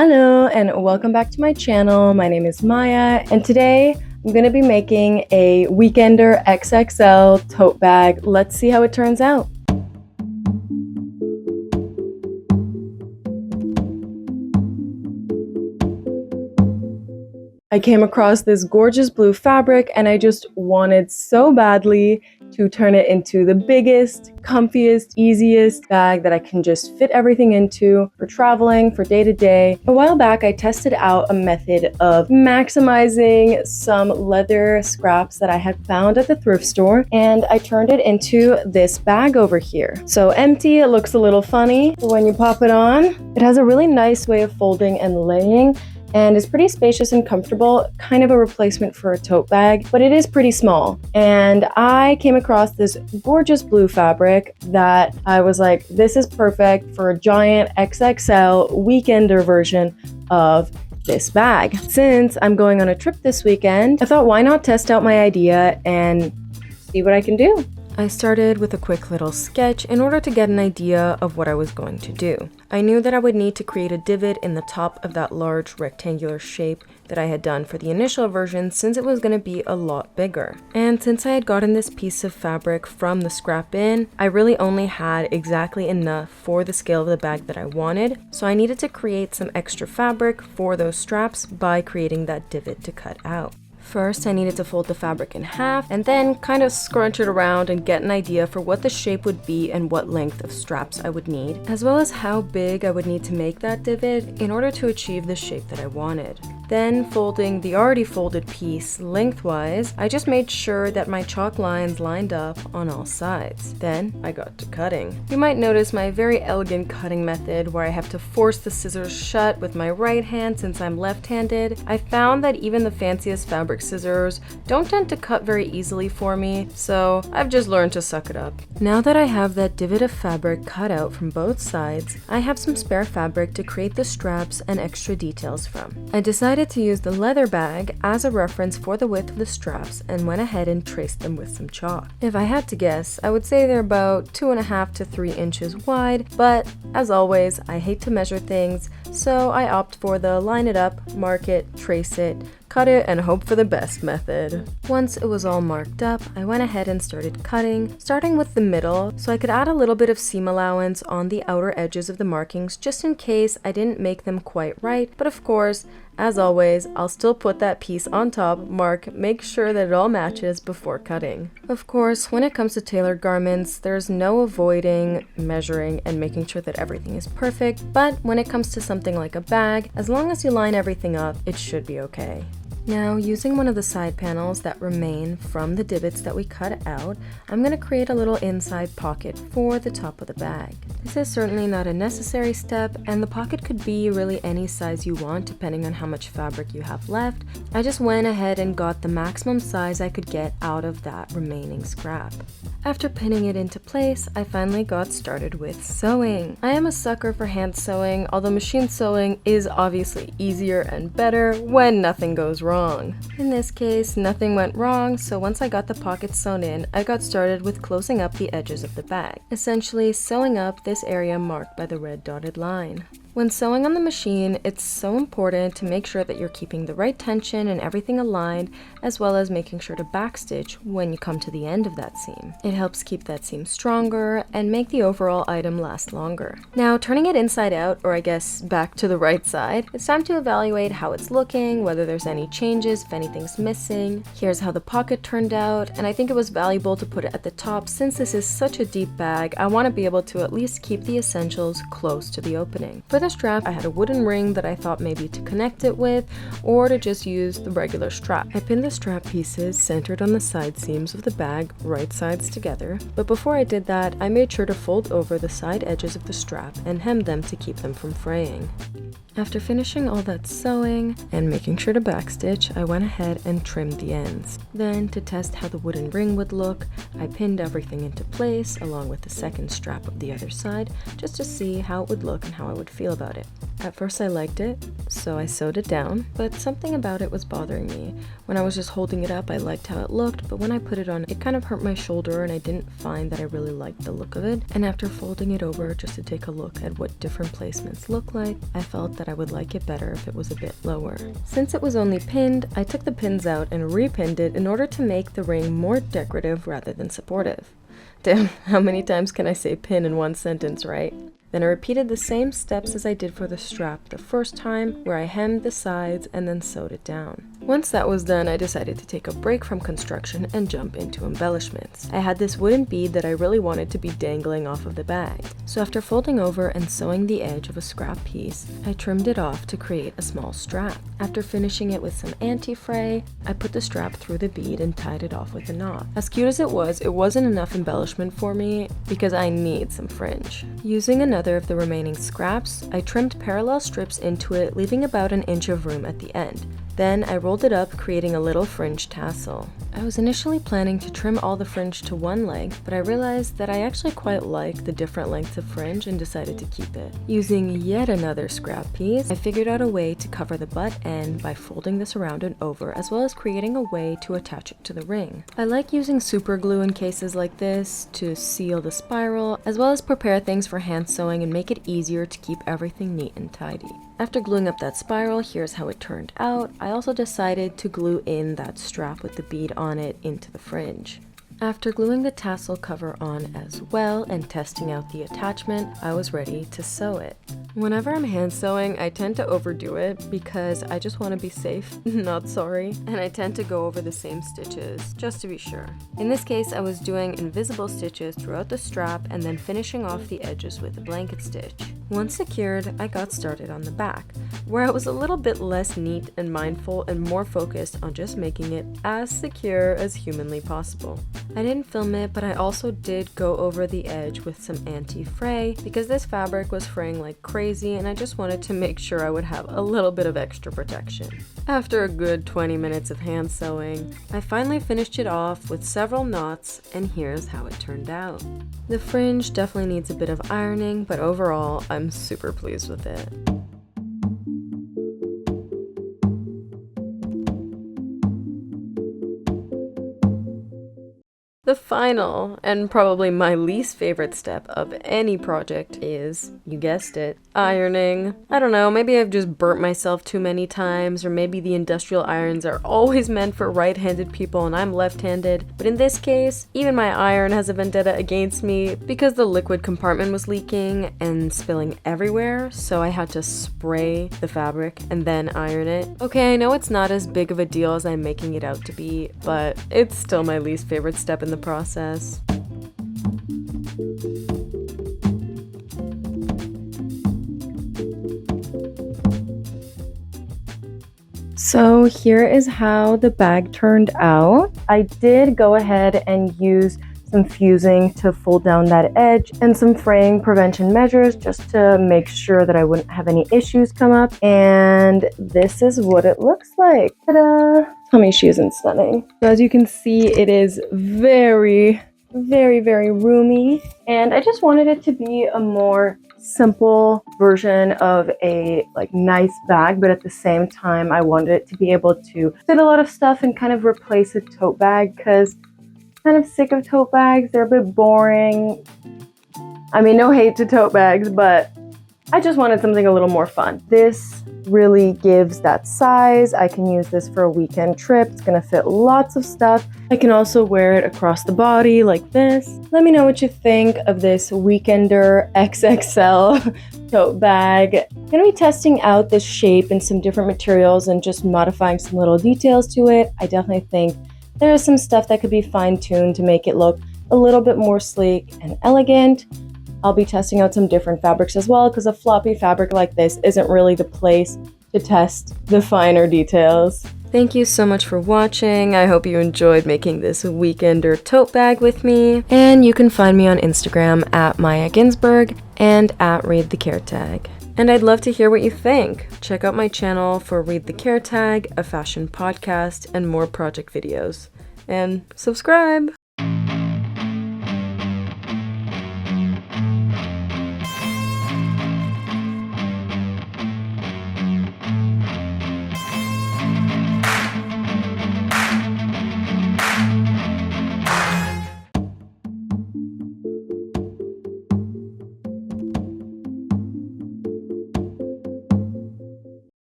Hello and welcome back to my channel. My name is Maya and today I'm going to be making a Weekender XXL tote bag. Let's see how it turns out. I came across this gorgeous blue fabric and I just wanted so badly to turn it into the biggest, comfiest, easiest bag that I can just fit everything into for traveling, for day to day. A while back, I tested out a method of maximizing some leather scraps that I had found at the thrift store, and I turned it into this bag over here. So empty, it looks a little funny, but when you pop it on, it has a really nice way of folding and laying, and it's pretty spacious and comfortable, kind of a replacement for a tote bag, but it is pretty small. And I came across this gorgeous blue fabric that I was like, this is perfect for a giant XXL Weekender version of this bag. Since I'm going on a trip this weekend, I thought why not test out my idea and see what I can do. I started with a quick little sketch in order to get an idea of what I was going to do. I knew that I would need to create a divot in the top of that large rectangular shape that I had done for the initial version since it was going to be a lot bigger. And since I had gotten this piece of fabric from the scrap bin, I really only had exactly enough for the scale of the bag that I wanted, so I needed to create some extra fabric for those straps by creating that divot to cut out. First, I needed to fold the fabric in half and then kind of scrunch it around and get an idea for what the shape would be and what length of straps I would need, as well as how big I would need to make that divot in order to achieve the shape that I wanted. Then, folding the already folded piece lengthwise, I just made sure that my chalk lines lined up on all sides. Then, I got to cutting. You might notice my very elegant cutting method where I have to force the scissors shut with my right hand since I'm left-handed. I found that even the fanciest fabric scissors don't tend to cut very easily for me, so I've just learned to suck it up. Now that I have that divot of fabric cut out from both sides, I have some spare fabric to create the straps and extra details from. I decided to use the leather bag as a reference for the width of the straps and went ahead and traced them with some chalk. If I had to guess, I would say they're about 2.5 to 3 inches wide, but as always, I hate to measure things, so I opt for the line it up, mark it, trace it, cut it, and hope for the best method. Once it was all marked up, I went ahead and started cutting, starting with the middle, so I could add a little bit of seam allowance on the outer edges of the markings just in case I didn't make them quite right, but of course, as always, I'll still put that piece on top, mark, make sure that it all matches before cutting. Of course, when it comes to tailored garments, there's no avoiding measuring and making sure that everything is perfect, but when it comes to something like a bag, as long as you line everything up, it should be okay. Now, using one of the side panels that remain from the divots that we cut out, I'm going to create a little inside pocket for the top of the bag. This is certainly not a necessary step, and the pocket could be really any size you want depending on how much fabric you have left. I just went ahead and got the maximum size I could get out of that remaining scrap. After pinning it into place, I finally got started with sewing. I am a sucker for hand sewing, although machine sewing is obviously easier and better when nothing goes wrong. In this case, nothing went wrong, so once I got the pockets sewn in, I got started with closing up the edges of the bag, essentially sewing up this area marked by the red dotted line. When sewing on the machine, it's so important to make sure that you're keeping the right tension and everything aligned, as well as making sure to backstitch when you come to the end of that seam. It helps keep that seam stronger and make the overall item last longer. Now, turning it inside out, or I guess back to the right side, it's time to evaluate how it's looking, whether there's any changes, if anything's missing. Here's how the pocket turned out, and I think it was valuable to put it at the top since this is such a deep bag. I want to be able to at least keep the essentials close to the opening. For the strap, I had a wooden ring that I thought maybe to connect it with, or to just use the regular strap. I pinned the strap pieces centered on the side seams of the bag, right sides together, but before I did that, I made sure to fold over the side edges of the strap and hem them to keep them from fraying. After finishing all that sewing and making sure to backstitch, I went ahead and trimmed the ends. Then, to test how the wooden ring would look, I pinned everything into place along with the second strap of the other side, just to see how it would look and how I would feel about it. At first I liked it, so I sewed it down, but something about it was bothering me. When I was just holding it up, I liked how it looked, but when I put it on, it kind of hurt my shoulder and I didn't find that I really liked the look of it. And after folding it over just to take a look at what different placements look like, I felt that I would like it better if it was a bit lower. Since it was only pinned, I took the pins out and repinned it in order to make the ring more decorative rather than supportive. Damn, how many times can I say pin in one sentence, right? Then I repeated the same steps as I did for the strap the first time, where I hemmed the sides and then sewed it down. Once that was done, I decided to take a break from construction and jump into embellishments. I had this wooden bead that I really wanted to be dangling off of the bag. So after folding over and sewing the edge of a scrap piece, I trimmed it off to create a small strap. After finishing it with some anti-fray, I put the strap through the bead and tied it off with a knot. As cute as it wasn't enough embellishment for me because I need some fringe. Using another of the remaining scraps, I trimmed parallel strips into it, leaving about an inch of room at the end. Then I rolled it up, creating a little fringe tassel. I was initially planning to trim all the fringe to one length, but I realized that I actually quite like the different lengths of fringe and decided to keep it. Using yet another scrap piece, I figured out a way to cover the butt end by folding this around and over, as well as creating a way to attach it to the ring. I like using super glue in cases like this to seal the spiral, as well as prepare things for hand sewing and make it easier to keep everything neat and tidy. After gluing up that spiral, here's how it turned out. I also decided to glue in that strap with the bead on it into the fringe. After gluing the tassel cover on as well and testing out the attachment, I was ready to sew it. Whenever I'm hand sewing, I tend to overdo it because I just want to be safe, not sorry, and I tend to go over the same stitches, just to be sure. In this case, I was doing invisible stitches throughout the strap and then finishing off the edges with a blanket stitch. Once secured, I got started on the back, where I was a little bit less neat and mindful and more focused on just making it as secure as humanly possible. I didn't film it, but I also did go over the edge with some anti-fray because this fabric was fraying like crazy and I just wanted to make sure I would have a little bit of extra protection. After a good 20 minutes of hand sewing, I finally finished it off with several knots, and here's how it turned out. The fringe definitely needs a bit of ironing, but overall, I'm super pleased with it. The final, and probably my least favorite step of any project is, you guessed it, ironing. I don't know, maybe I've just burnt myself too many times, or maybe the industrial irons are always meant for right-handed people and I'm left-handed. But in this case, even my iron has a vendetta against me because the liquid compartment was leaking and spilling everywhere, so I had to spray the fabric and then iron it. Okay, I know it's not as big of a deal as I'm making it out to be, but it's still my least favorite step in the process. So here is how the bag turned out. I did go ahead and use some fusing to fold down that edge and some fraying prevention measures just to make sure that I wouldn't have any issues come up. And this is what it looks like. Ta-da! Tummy she isn't stunning. So as you can see, it is very roomy, and I just wanted it to be a more simple version of a nice bag, but at the same time I wanted it to be able to fit a lot of stuff and kind of replace a tote bag because I'm kind of sick of tote bags. They're a bit boring. I mean, no hate to tote bags, but I just wanted something a little more fun. This really gives that size. I can use this for a weekend trip. It's gonna fit lots of stuff. I can also wear it across the body like this. Let me know what you think of this Weekender XXL tote bag. I'm gonna be testing out this shape and some different materials and just modifying some little details to it. I definitely think there is some stuff that could be fine-tuned to make it look a little bit more sleek and elegant. I'll be testing out some different fabrics as well because a floppy fabric like this isn't really the place to test the finer details. Thank you so much for watching. I hope you enjoyed making this Weekender tote bag with me. And you can find me on Instagram at mayaginzburg and at Read the Care Tag. And I'd love to hear what you think. Check out my channel for Read the Care Tag, a fashion podcast, and more project videos. And subscribe!